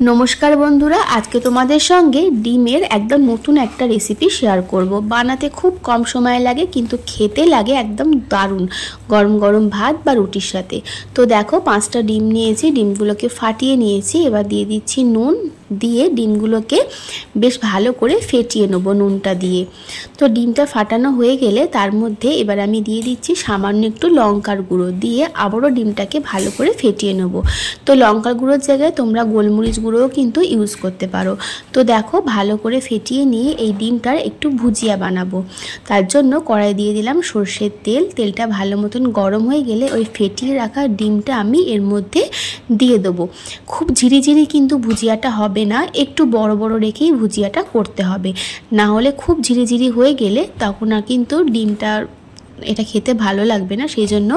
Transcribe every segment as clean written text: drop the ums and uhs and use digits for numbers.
नमस्कार बंधुरा, आज के तुम्हारे संगे डिमेर एकदम नतून एक रेसिपि शेयर करब। बनाते खूब कम समय लागे किन्तु खेते लागे एकदम दारुण गरम गरम भात बा रुटिर साथे। तो देखो 5टा डिम निয়েছি, ডিমগুলোকে फाटिয়ে নিয়েছি। এবার দিয়ে দিচ্ছি নুন, দিয়ে ডিমগুলোকে বেশ ভালো করে ফেটিয়ে নেব নুনটা দিয়ে। তো ডিমটা ফাটানো হয়ে গেলে তার মধ্যে এবার আমি দিয়ে দিচ্ছি সামান্য একটু লঙ্কার গুঁড়ো, দিয়ে আবারও ডিমটাকে ভালো করে ফেটিয়ে নেব। তো লঙ্কার গুঁড়োর জায়গায় তোমরা গোলমরিচ গুঁড়োও কিন্তু ইউজ করতে পারো। তো দেখো ভালো করে ফেটিয়ে নিয়ে এই ডিমটার একটু ভুজিয়া বানাবো। তার জন্য কড়াই দিয়ে দিলাম সরষের তেল। তেলটা ভালো মতন গরম হয়ে গেলে ওই ফেটিয়ে রাখা ডিমটা আমি এর মধ্যে দিয়ে দেবো। খুব ঝিরিঝিরি কিন্তু ভুজিয়াটা হবে না, একটু বড় বড় রেখেই ভুজিয়াটা করতে হবে, না হলে খুব ঝিরিঝিরি হয়ে গেলে তখন আর কিন্তু ডিমটা এটা খেতে ভালো লাগবে না। সেই জন্য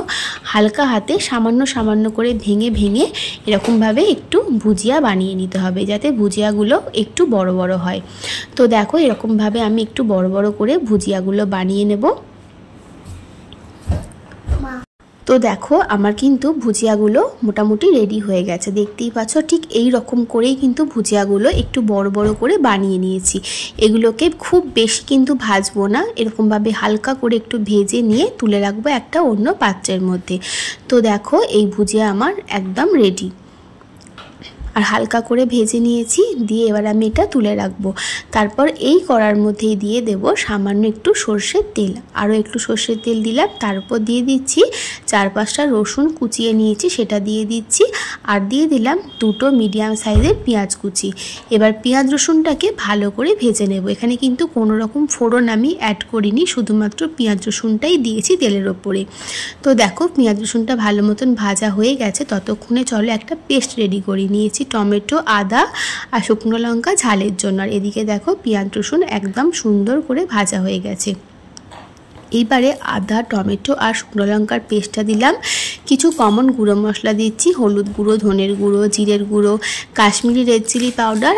হালকা হাতে সামান্য সামান্য করে ভেঙে ভেঙে এরকমভাবে একটু ভুজিয়া বানিয়ে নিতে হবে, যাতে ভুজিয়াগুলো একটু বড় বড় হয়। তো দেখো এরকমভাবে আমি একটু বড় বড় করে ভুজিয়াগুলো বানিয়ে নেব। তো দেখো আমার কিন্তু ভুজিয়াগুলো মোটামুটি রেডি হয়ে গেছে, দেখতেই পাচ্ছ। ঠিক এই রকম করেই কিন্তু ভুজিয়াগুলো একটু বড় বড় করে বানিয়ে নিয়েছি। এগুলোকে খুব বেশি কিন্তু ভাজবো না, এরকমভাবে হালকা করে একটু ভেজে নিয়ে তুলে রাখবো একটা অন্য পাত্রের মধ্যে। তো দেখো এই ভুজিয়া আমার একদম রেডি, আর হালকা করে ভেজে নিয়েছি। দিয়ে এবার আমি এটা তুলে রাখবো। তারপর এই কড়ার মধ্যেই দিয়ে দেব সামান্য একটু সর্ষের তেল, আরও একটু সর্ষের তেল দিলাম। তার উপর দিয়ে দিচ্ছি 4-5টা রসুন কুচিয়ে নিয়েছি, সেটা দিয়ে দিচ্ছি। আর দিয়ে দিলাম 2টো মিডিয়াম সাইজের পেঁয়াজ কুচি। এবার পেঁয়াজ রসুনটাকে ভালো করে ভেজে নেব। এখানে কিন্তু কোনো রকম ফোড়ন আমি অ্যাড করিনি, শুধুমাত্র পেঁয়াজ রসুনটাই দিয়েছি তেলের ওপরে। তো দেখো পেঁয়াজ রসুনটা ভালো মতন ভাজা হয়ে গেছে, ততক্ষণে চলো একটা পেস্ট রেডি করে নিয়েছি টমেটো, আদা আর শুকনো লঙ্কা ঝালের জন্য। আর এদিকে দেখো পেঁয়াজ রসুন একদম সুন্দর করে ভাজা হয়ে গেছে। এইবারে আদা, টমেটো আর শুকনো লঙ্কার পেস্টটা দিলাম। কিছু কমন গুঁড়ো মশলা দিচ্ছি, হলুদ গুঁড়ো, ধনের গুঁড়ো, জিরের গুঁড়ো, কাশ্মীরি রেড চিলি পাউডার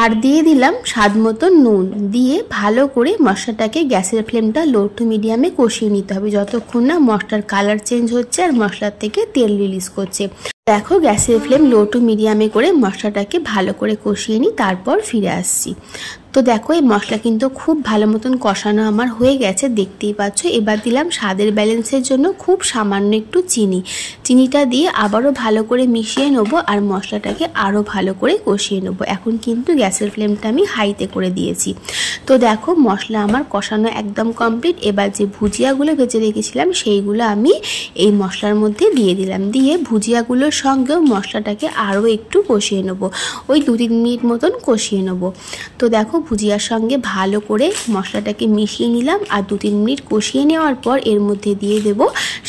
আর দিয়ে দিলাম স্বাদ মতো নুন। দিয়ে ভালো করে মশলাটাকে গ্যাসের ফ্লেমটা লো টু মিডিয়ামে কষিয়ে নিতে হবে, যতক্ষণ না মশলার কালার চেঞ্জ হচ্ছে আর মশলার থেকে তেল রিলিজ করছে। দেখো গ্যাসের ফ্লেম লো টু মিডিয়ামে করে মশলাটাকে ভালো করে কষিয়ে নিই, তারপর ফিরে আসছি। তো দেখো এই মশলা কিন্তু খুব ভালো মতন কষানো আমার হয়ে গেছে, দেখতেই পাচ্ছ। এবার দিলাম স্বাদের ব্যালেন্সের জন্য খুব সামান্য একটু চিনি। চিনিটা দিয়ে আবারও ভালো করে মিশিয়ে নেবো আর মশলাটাকে আরও ভালো করে কষিয়ে নেবো। এখন কিন্তু গ্যাসের ফ্লেমটা আমি হাইতে করে দিয়েছি। তো দেখো মশলা আমার কষানো একদম কমপ্লিট। এবার যে ভুজিয়াগুলো ভেজে রেখেছিলাম সেইগুলো আমি এই মশলার মধ্যে দিয়ে দিলাম। দিয়ে ভুজিয়াগুলোর সঙ্গেও মশলাটাকে আরও একটু কষিয়ে নেবো, ওই 2-3 মিনিট মতন কষিয়ে নেবো। তো দেখো ভুজিয়ার সঙ্গে ভালো করে মশলাটাকে মিশিয়ে নিলাম। আর 2-3 মিনিট কষিয়ে নেওয়ার পর এর মধ্যে দিয়ে দেব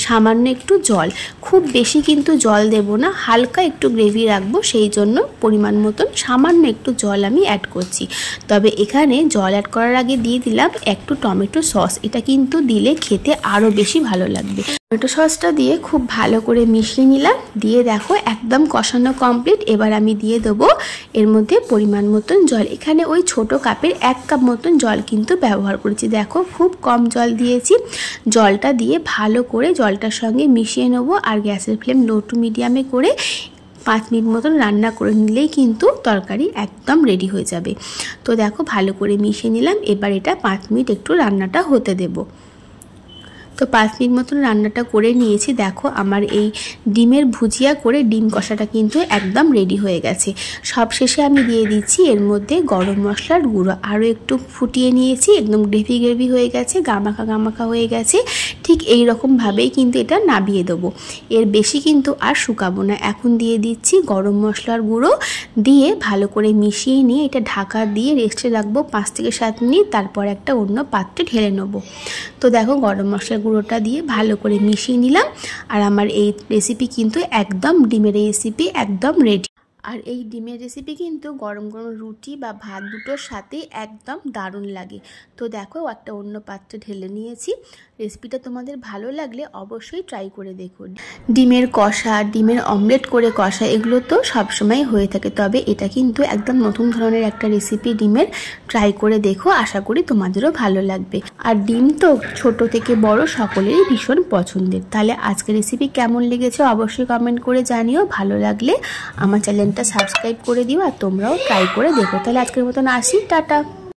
সামান্য একটু জল। খুব বেশি কিন্তু জল দেব না, হালকা একটু গ্রেভি রাখবো, সেই জন্য পরিমাণ মতন সামান্য একটু জল আমি অ্যাড করছি। তবে এখানে জল অ্যাড করার আগে দিয়ে দিলাম একটু টমেটো সস, এটা কিন্তু দিলে খেতে আরও বেশি ভালো লাগবে। টমেটো সসটা দিয়ে খুব ভালো করে মিশিয়ে নিলাম। দিয়ে দেখো একদম কষানো কমপ্লিট। এবার আমি দিয়ে দেবো এর মধ্যে পরিমাণ মতন জল। এখানে ওই ছোট কাপের 1 কাপ মতন জল কিন্তু ব্যবহার করেছি। দেখো খুব কম জল দিয়েছি। জলটা দিয়ে ভালো করে জলটার সঙ্গে মিশিয়ে নেবো আর গ্যাসের ফ্লেম লো টু মিডিয়ামে করে 5 মিনিট মতন রান্না করে নিলেই কিন্তু তরকারি একদম রেডি হয়ে যাবে। তো দেখো ভালো করে মিশিয়ে নিলাম। এবার এটা 5 মিনিট একটু রান্নাটা হতে দেবো। তো 5 মিনিট মতন রান্নাটা করে নিয়েছি। দেখো আমার এই ডিমের ভুজিয়া করে ডিম কষাটা কিন্তু একদম রেডি হয়ে গেছে। সবশেষে আমি দিয়ে দিচ্ছি এর মধ্যে গরম মশলার গুঁড়ো, আরও একটু ফুটিয়ে নিয়েছি। একদম গ্রেভি গ্রেভি হয়ে গেছে, গামাখা গামাখা হয়ে গেছে। ঠিক এই রকমভাবেই কিন্তু এটা নাবিয়ে দেবো, এর বেশি কিন্তু আর শুকাবো না। এখন দিয়ে দিচ্ছি গরম মশলার গুঁড়ো, দিয়ে ভালো করে মিশিয়ে নিয়ে এটা ঢাকা দিয়ে রেস্টে রাখবো 5 থেকে 7 মিনিট। তারপর একটা অন্য পাত্রে ঢেলে নেবো। তো দেখো গরম মশলার গুঁড়োটা দিয়ে ভালো করে মিশিয়ে নিলাম। আর আমার এই রেসিপি কিন্তু একদম ডিমের রেসিপি একদম রেডি। আর এই ডিমের রেসিপি কিন্তু গরম গরম রুটি বা ভাত দুটোর সাথে একদম দারুণ লাগে। তো দেখো একটা অন্য পাত্রে ঢেলে নিয়েছি। রেসিপিটা তোমাদের ভালো লাগলে অবশ্যই ট্রাই করে দেখুন। ডিমের কষা, ডিমের অমলেট করে কষা, এগুলো তো সবসময় হয়ে থাকে, তবে এটা কিন্তু একদম নতুন ধরনের একটা রেসিপি ডিমের। ট্রাই করে দেখো, আশা করি তোমাদেরও ভালো লাগবে। আর ডিম তো ছোট থেকে বড় সকলেরই ভীষণ পছন্দের। তাহলে আজকের রেসিপি কেমন লেগেছে অবশ্যই কমেন্ট করে জানিও। ভালো লাগলে আমার চ্যানেল চ্যানেলটা সাবস্ক্রাইব করে দিও আর তোমরাও ট্রাই করে দেখো। তাহলে আজকের মতন আসি, টাটা।